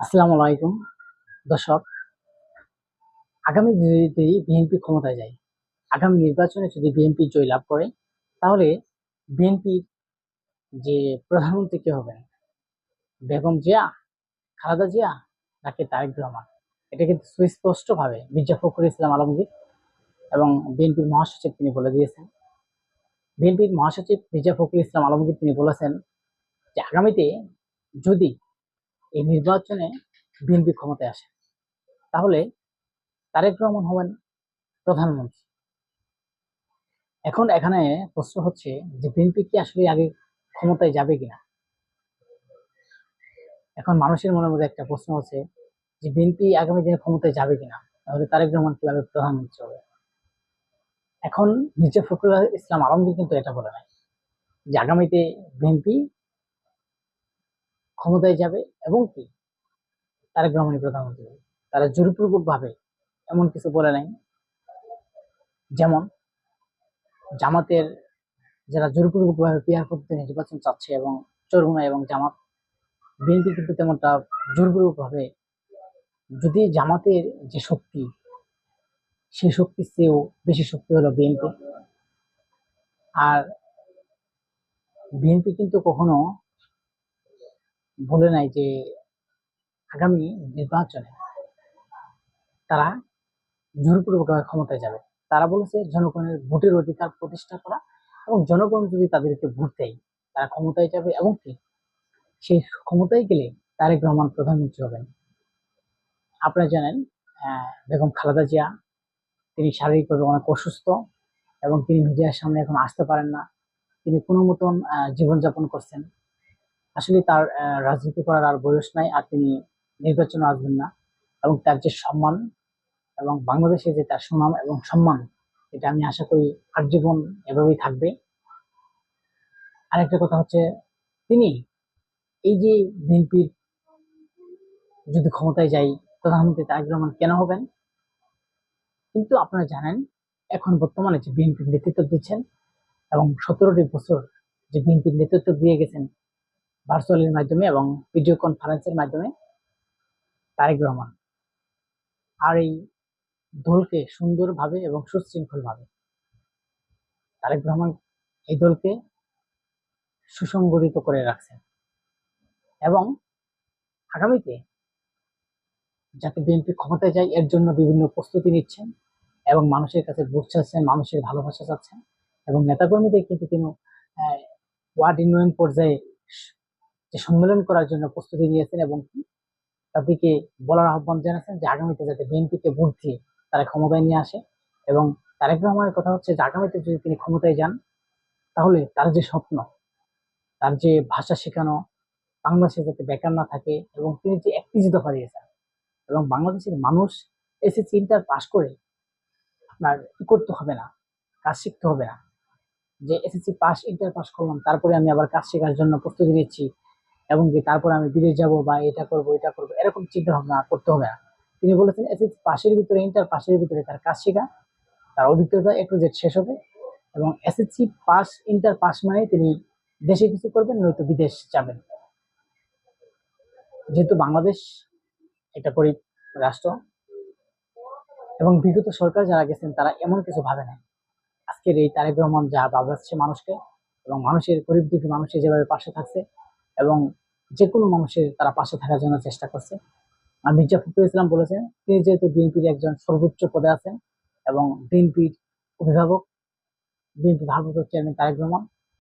আসসালামু আলাইকুম দর্শক। আগামী যদি বিএনপি ক্ষমতায় যায়, আগামী নির্বাচনে যদি বিএনপি জয়লাভ করে, তাহলে বিএনপির যে প্রধানমন্ত্রী কে হবেন, বেগম জিয়া, খালেদা জিয়া নাকি তারেক রহমান? এটা কিন্তু সুস্পষ্ট ভাবে মির্জা ফখরুল ইসলাম আলমগীর এবং বিএনপির মহাসচিব তিনি বলে দিয়েছেন। বিএনপির মহাসচিব মির্জা ফখরুল ইসলাম আলমগীর তিনি বলেছেন যে আগামীতে যদি এই নির্বাচনে বিএনপি ক্ষমতায় আসে, তাহলে তারেক রহমান হবেন প্রধানমন্ত্রী। এখন এখানে প্রশ্ন হচ্ছে যে বিএনপি কি আসলে আগে ক্ষমতায় যাবে কিনা। এখন মানুষের মনের মধ্যে একটা প্রশ্ন হচ্ছে যে বিএনপি আগামী দিনে ক্ষমতায় যাবে কিনা, তাহলে তারেক রহমান কিভাবে প্রধানমন্ত্রী হবে। এখন মির্জা ফখরুল ইসলাম আলমগীর কিন্তু এটা বলে নাই যে আগামীতে বিএনপি ক্ষমতায় যাবে এবং কি তারেক রহমানই প্রধানমন্ত্রী হবে। তারা জোরপূর্বক ভাবে এমন কিছু বলে নাই। যেমন জামাতের যারা জোরপূর্বক ভাবে পিয়ার পদ্ধতি নির্বাচন চাচ্ছে এবং চরমুনা এবং জামাত, বিএনপি কিন্তু তেমনটা জোরপূর্বক ভাবে, যদি জামাতের যে শক্তি, সেই শক্তির চেয়েও বেশি শক্তি হলো বিএনপি। আর বিএনপি কিন্তু কখনো বলে নাই যে আগামী নির্বাচনে তারা জোরপূর্বকভাবে ক্ষমতায় যাবে। তারা বলেছে জনগণের ভোটের অধিকার প্রতিষ্ঠা করা এবং জনগণ যদি তাদেরকে ভোট দেয়, তারা ক্ষমতায় যাবে এবং কি সেই ক্ষমতায় গেলে তারেক রহমান প্রধানমন্ত্রী হবেন। আপনারা জানেন বেগম খালেদা জিয়া তিনি শারীরিকভাবে অনেক অসুস্থ এবং তিনি মিডিয়ার সামনে এখন আসতে পারেন না। তিনি কোনো মতন জীবনযাপন করছেন। আসলে তার রাজনীতি করার আর বয়স নাই, আর তিনি নির্বাচনে আসবেন না। এবং তার যে সম্মান এবং বাংলাদেশে যে তার সুনাম এবং সম্মান, এটা আমি আশা করি আজীবন এভাবেই থাকবে। আরেকটা কথা হচ্ছে, তিনি এই যে বিএনপির যদি ক্ষমতায় যাই, প্রধানমন্ত্রী তারেক রহমান কেন হবেন? কিন্তু আপনারা জানেন এখন বর্তমানে যে বিএনপির নেতৃত্ব দিচ্ছেন এবং 17টি বছর যে বিএনপির নেতৃত্ব দিয়ে গেছেন ভার্চুয়ালের মাধ্যমে এবং ভিডিও কনফারেন্সের মাধ্যমে তারেক রহমান। আর এই দলকে সুন্দরভাবে এবং সুশৃঙ্খলভাবে তারেক রহমান এই দলকে সুসংগঠিত করে রাখছেন এবং আগামীতে যাতে বিএনপি ক্ষমতায় যায় এর জন্য বিভিন্ন প্রস্তুতি নিচ্ছেন এবং মানুষের কাছে ভোট চাচ্ছেন, মানুষের ভালোবাসা চাচ্ছেন এবং নেতাকর্মীদের কিন্তু তিনি ওয়ার্ড ইউনিয়ন পর্যায়ে যে সম্মেলন করার জন্য প্রস্তুতি নিয়েছেন এবং তাদেরকে বলার আহ্বান জানাচ্ছেন যে আগামীতে যাতে বিএনপিকে ভোট দিয়ে তারা ক্ষমতায় নিয়ে আসে। এবং তারেক রহমানের কথা হচ্ছে যে আগামীতে যদি তিনি ক্ষমতায় যান, তাহলে তার যে স্বপ্ন, তার যে ভাষা শেখানো, বাংলাদেশে যাতে বেকার না থাকে, এবং তিনি যে একটি দফা দিয়েছেন এবং বাংলাদেশের মানুষ এসএসসি ইন্টার পাস করে আপনার কি করতে হবে না, কাজ শিখতে হবে না, যে এসএসসি পাস ইন্টার পাস করলাম তারপরে আমি আবার কাজ শেখার জন্য প্রস্তুতি নিচ্ছি এবং কি তারপরে আমি বিদেশ যাব বা এটা করব এটা করব, এরকম চিন্তা ভাবনা করতে হবে না। তিনি বলেছেন এসএসসি পাশের ভিতরে, ইন্টার পাশের ভিতরে তার কাজ শেখা, তার অভিজ্ঞতা একটু জেড শেষ হবে এবং এসএসসি পাস ইন্টার পাস মানে তিনি দেশে কিছু করবেন, নয়তো বিদেশ যাবেন। যেহেতু বাংলাদেশ একটা গরিব রাষ্ট্র এবং বিগত সরকার যারা গেছেন তারা এমন কিছু ভাবে নাই। আজকের এই তারেক রহমান যা ভাবাচ্ছে মানুষকে এবং মানুষের গরিব দুঃখী মানুষের যেভাবে পাশে থাকছে এবং যে কোনো মানুষের তারা পাশে থাকার জন্য চেষ্টা করছে। আর মির্জা ফখরুল ইসলাম বলেছেন তিনি যেহেতু বিএনপির একজন সর্বোচ্চ পদে আছেন এবং বিএনপির অভিভাবক, বিএনপি ভারপ্রাপ্ত চেয়ারম্যান তারেক রহমান,